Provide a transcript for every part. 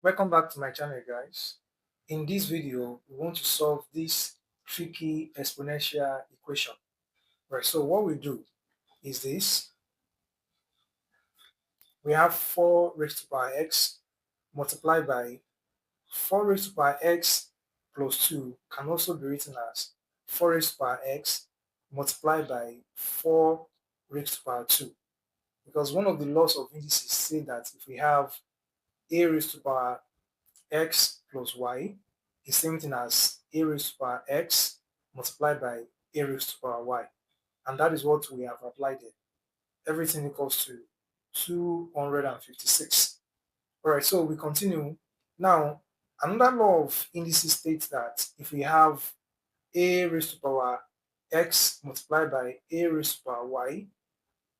Welcome back to my channel, guys. In this video, we want to solve this tricky exponential equation. Right, so what we do is this. We have 4 raised to power x multiplied by 4 raised to power x plus 2 can also be written as 4 raised to power x multiplied by 4 raised to power 2. Because one of the laws of indices say that if we have a raised to power x plus y is same thing as a raised to power x multiplied by a raised to power y. And that is what we have applied here. Everything equals to 256. All right, so we continue. Now, another law of indices states that if we have a raised to power x multiplied by a raised to power y,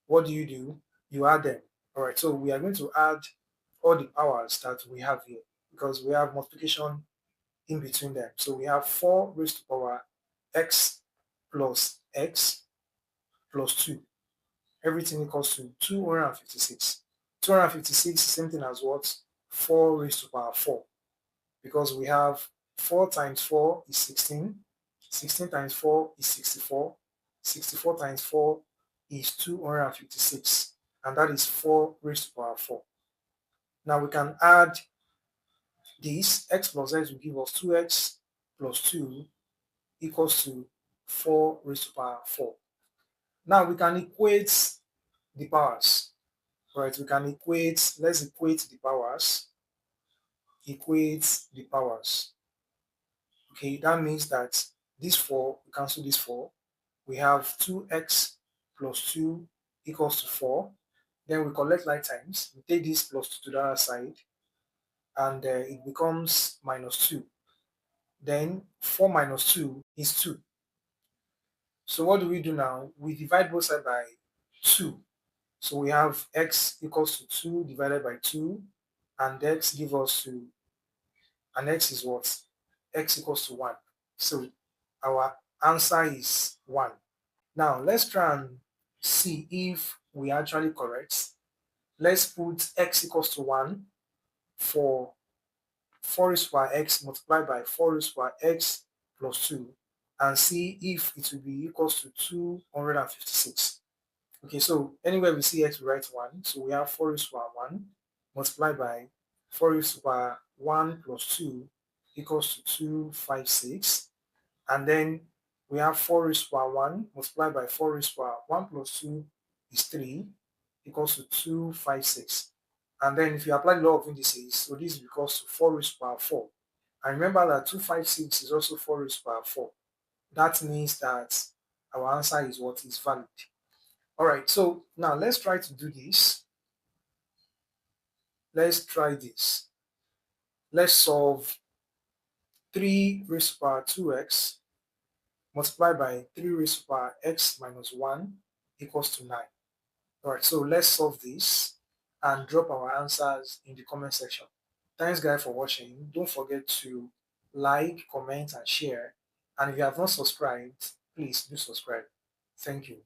what do? You add them. All right, so we are going to add all the powers that we have here because we have multiplication in between them. So we have 4 raised to power x plus 2. Everything equals to 256. 256 is same thing as what? 4 raised to power 4. Because we have 4 times 4 is 16. 16 times 4 is 64. 64 times 4 is 256. And that is 4 raised to power 4. Now we can add this. X plus x will give us 2x plus 2 equals to 4 raised to power 4. Now we can equate the powers. Right, we can equate, let's equate the powers. Equate the powers. Okay, that means that this 4, we cancel this 4. We have 2x plus 2 equals to 4. Then we collect like times. We take this plus 2 to the other side. And it becomes minus 2. Then 4 minus 2 is 2. So what do we do now? We divide both sides by 2. So we have x equals to 2 divided by 2. And x give us to, and x is what? X equals to 1. So our answer is 1. Now let's try and see if we are actually correct. Let's put x equals to 1 for 4 raised to power x multiplied by 4 raised to power x plus 2 and see if it will be equals to 256. Okay, so anywhere we see x, we write 1. So we have 4 raised to power 1 multiplied by 4 raised to power 1 plus 2 equals to 256. And then we have 4 raised to power 1 multiplied by 4 raised to power 1 plus 2 is 3 equals to 256. And then if you apply the law of indices, so this is equals to 4 raised to power 4. And remember that 256 is also 4 raised to power 4. That means that our answer is what is valid. All right, so now let's try to do this. Let's try this. Let's solve 3 raised to power 2x multiplied by 3 raised to power x minus 1 equals to 9. All right, so let's solve this and drop our answers in the comment section. Thanks guys for watching. Don't forget to like, comment and share. And if you have not subscribed, please do subscribe. Thank you.